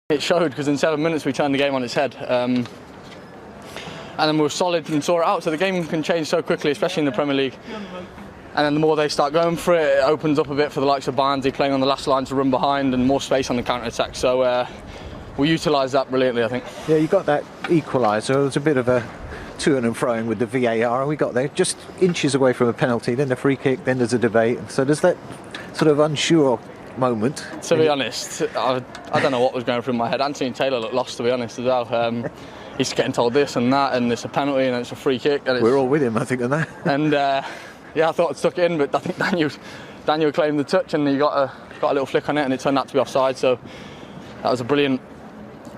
It showed, because in 7 minutes we turned the game on its head. And then we were solid and saw it out. So the game can change so quickly, especially in the Premier League. And then the more they start going for it, it opens up a bit for the likes of Barnsley playing on the last line to run behind and more space on the counter-attack. So we utilised that brilliantly, I think. Yeah, you got that equaliser. There was a bit of a to and froing with the VAR, and we got there just inches away from a penalty, then the free kick, then there's a debate. So there's that sort of unsure moment. To be honest, I don't know what was going through my head. Anthony Taylor looked lost, to be honest, as well. He's getting told this and that, and it's a penalty and it's a free kick. And we're all with him, I think, on that. And yeah, I thought it stuck in, but I think Daniel claimed the touch, and he got a little flick on it, and it turned out to be offside. So that was a brilliant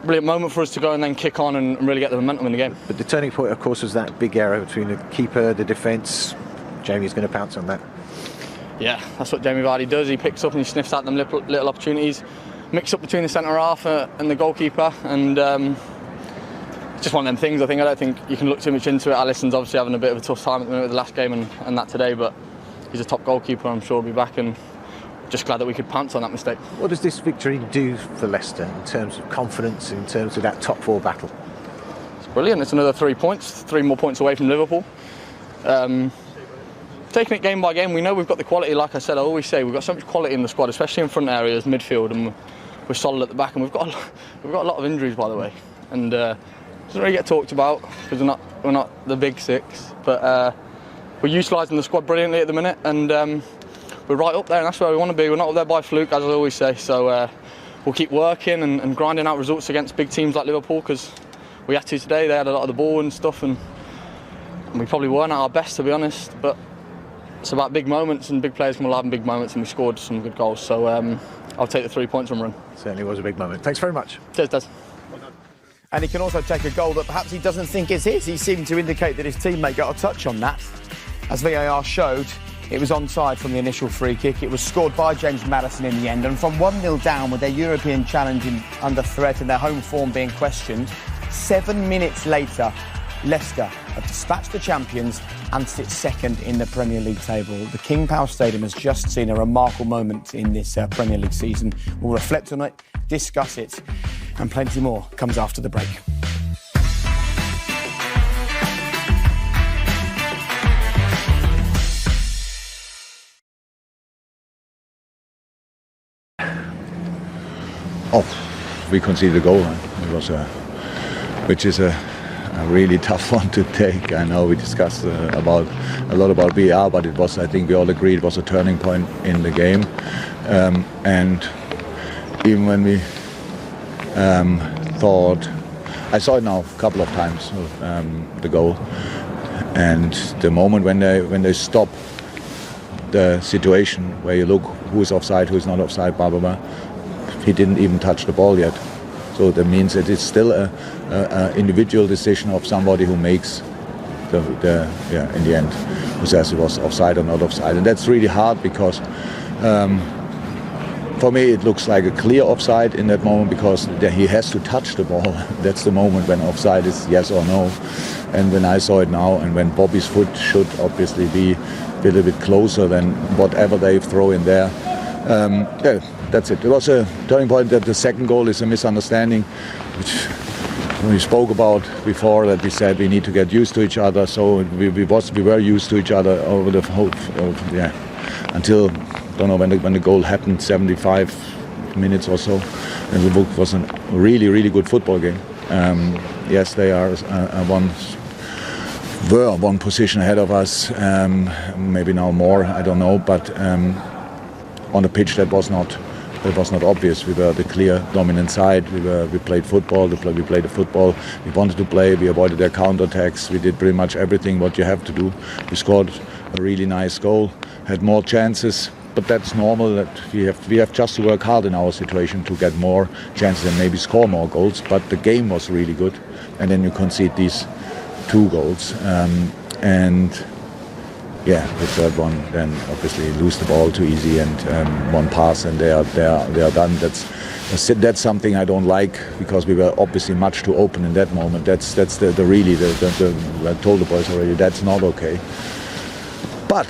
moment for us to go and then kick on and really get the momentum in the game. But the turning point, of course, was that big error between the keeper, the defence. Jamie's going to pounce on that. Yeah, that's what Jamie Vardy does. He picks up and he sniffs out them little opportunities, mix up between the centre half and the goalkeeper, and it's just one of them things. I don't think you can look too much into it. Alisson's obviously having a bit of a tough time at the minute with the last game and that today, but he's a top goalkeeper. I'm sure he'll be back, and just glad that we could pounce on that mistake. What does this victory do for Leicester in terms of confidence, in terms of that top four battle? It's brilliant. It's another 3 points, 3 more points away from Liverpool. Taking it game by game, we know we've got the quality. Like I said, I always say we've got so much quality in the squad, especially in front areas, midfield, and we're solid at the back. And we've got a lot of injuries, by the way, and it doesn't really get talked about because we're not the big six. But we're utilising the squad brilliantly at the minute, and we're right up there, and that's where we want to be. We're not up there by fluke, as I always say. So we'll keep working and grinding out results against big teams like Liverpool, because we had to today. They had a lot of the ball and stuff, and we probably weren't at our best, to be honest. But it's about big moments, and big players can have big moments, and we scored some good goals. So I'll take the 3 points and run. Certainly was a big moment. Thanks very much. Cheers, Des. And he can also take a goal that perhaps he doesn't think is his. He seemed to indicate that his teammate got a touch on that. As VAR showed, it was onside from the initial free kick. It was scored by James Maddison in the end. And from 1-0 down, with their European challenge under threat and their home form being questioned, 7 minutes later, Leicester have dispatched the champions and sit second in the Premier League table. The King Power Stadium has just seen a remarkable moment in this Premier League season. We'll reflect on it, discuss it, and plenty more comes after the break. Oh, we conceded a goal. It was which is a really tough one to take. I know we discussed a lot about VAR, but it was, I think we all agree, it was a turning point in the game. And even when we thought, I saw it now a couple of times, the goal, and the moment when they stop the situation where you look who's offside, who's not offside, blah blah blah. He didn't even touch the ball yet. So that means that it's still a individual decision of somebody who makes in the end, who says it was offside or not offside. And that's really hard, because for me it looks like a clear offside in that moment, because he has to touch the ball. That's the moment when offside is yes or no. And when I saw it now, and when Bobby's foot should obviously be a little bit closer than whatever they throw in there. That's it. It was a turning point. That the second goal is a misunderstanding, which we spoke about before, that we said we need to get used to each other. So we were used to each other over the whole, until, I don't know, when the goal happened, 75 minutes or so. And the book was a really good football game. Yes, they are one position ahead of us, maybe now more, I don't know, but on the pitch that was not obvious. We were the clear dominant side. We played football. We played the football we wanted to play. We avoided their counterattacks. We did pretty much everything what you have to do. We scored a really nice goal. Had more chances, but that's normal. That we have just to work hard in our situation to get more chances and maybe score more goals. But the game was really good, and then you concede these 2 goals. Yeah, the third one, then obviously lose the ball too easy, and one pass and they are done. That's something I don't like, because we were obviously much too open in that moment. That's really I told the boys already, that's not okay. But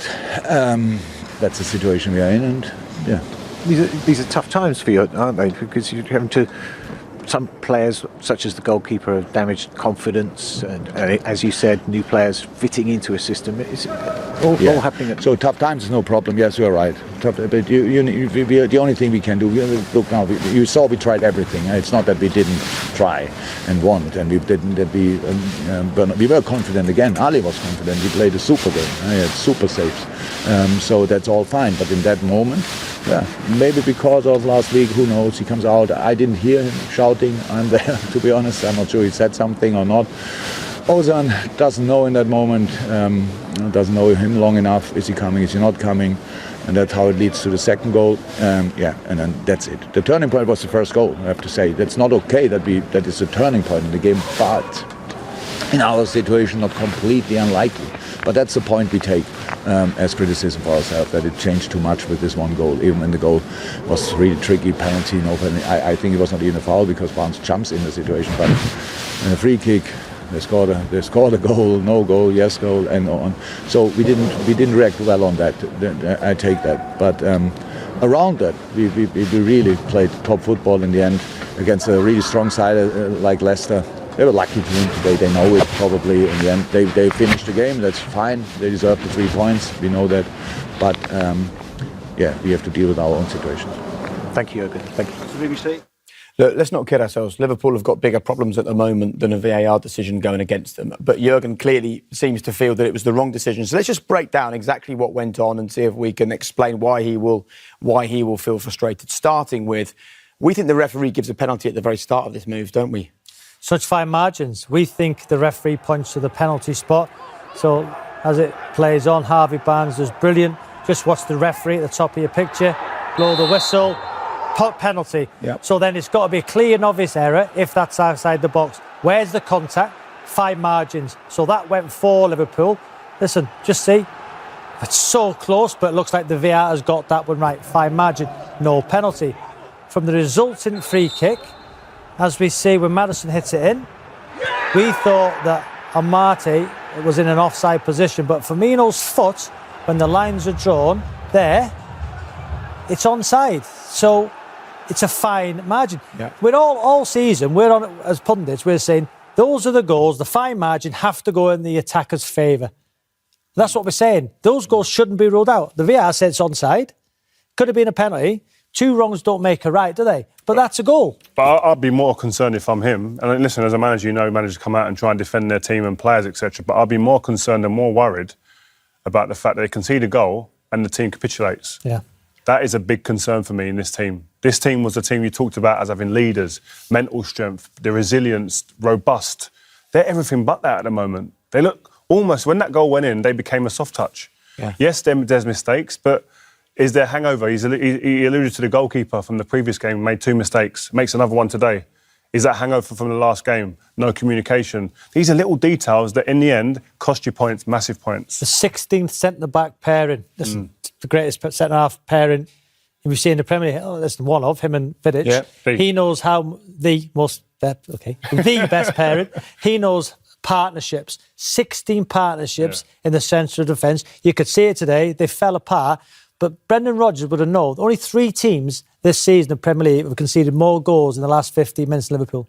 that's the situation we are in, and yeah. These are tough times for you, aren't they? Because you're having to some players, such as the goalkeeper, have damaged confidence, and as you said, new players fitting into a system. It's all happening. So tough times is no problem. Yes, you're right. But the only thing we can do. Look now. You saw we tried everything. It's not that we didn't try and want, and we didn't. That we were confident again. Ali was confident. He played a super game. He had super saves. So that's all fine. But in that moment, maybe because of last week, who knows? He comes out. I didn't hear him shouting. I'm there. To be honest, I'm not sure he said something or not. Ozan doesn't know in that moment. Doesn't know him long enough. Is he coming? Is he not coming? And that's how it leads to the second goal. And then that's it. The turning point was the first goal. I have to say that's not okay. That is a turning point in the game, but in our situation, not completely unlikely. But that's the point we take as criticism for ourselves, that it changed too much with this one goal. Even when the goal was really tricky, penalty, no penalty. I think it was not even a foul because Barnes jumps in the situation. But in a free kick, they scored a goal, no goal, yes goal, and on. So we didn't react well on that. I take that. But around that, we really played top football in the end against a really strong side like Leicester. They were lucky to win today. They know it probably in the end. They finished the game. That's fine. They deserve the 3 points. We know that. But we have to deal with our own situations. Thank you, Jürgen. Thank you. Look, let's not kid ourselves. Liverpool have got bigger problems at the moment than a VAR decision going against them. But Jürgen clearly seems to feel that it was the wrong decision. So let's just break down exactly what went on and see if we can explain why he will feel frustrated. Starting with, we think the referee gives a penalty at the very start of this move, don't we? Such fine margins. We think the referee points to the penalty spot. So as it plays on, Harvey Barnes does brilliant. Just watch the referee at the top of your picture, blow the whistle. Penalty. Yep. So then it's got to be a clear and obvious error if that's outside the box. Where's the contact? Fine margins. So that went for Liverpool. Listen, just see. It's so close, but it looks like the VAR has got that one right. Fine margin, no penalty. From the resultant free kick, as we see when Maddison hits it in, we thought that Amate was in an offside position, but Firmino's foot, when the lines are drawn there, it's onside. So it's a fine margin. Yeah. We're all season, we're on, as pundits, we're saying those are the goals, the fine margin have to go in the attacker's favour. That's what we're saying. Those goals shouldn't be ruled out. The VAR said it's onside. Could have been a penalty. 2 wrongs don't make a right, do they? But that's a goal. But I'd be more concerned if I'm him. And listen, as a manager, you know managers come out and try and defend their team and players, etc. But I'd be more concerned and more worried about the fact that they concede a goal and the team capitulates. Yeah. That is a big concern for me in this team. This team was the team you talked about as having leaders, mental strength, the resilience, robust. They're everything but that at the moment. They look almost, when that goal went in, they became a soft touch. Yeah. Yes, there's mistakes, but is there hangover? He alluded to the goalkeeper from the previous game, made 2 mistakes, makes another one today. Is that hangover from the last game? No communication. These are little details that in the end cost you points, massive points. The 16th centre-back pairing. Listen, the greatest centre-half pairing we've seen in the Premier League. Oh, listen, one of him and Vidic. Yeah, he knows how the best pairing. He knows partnerships. 16 partnerships in the centre of defence. You could see it today. They fell apart. But Brendan Rodgers would have known only 3 teams this season in the Premier League have conceded more goals in the last 15 minutes than Liverpool.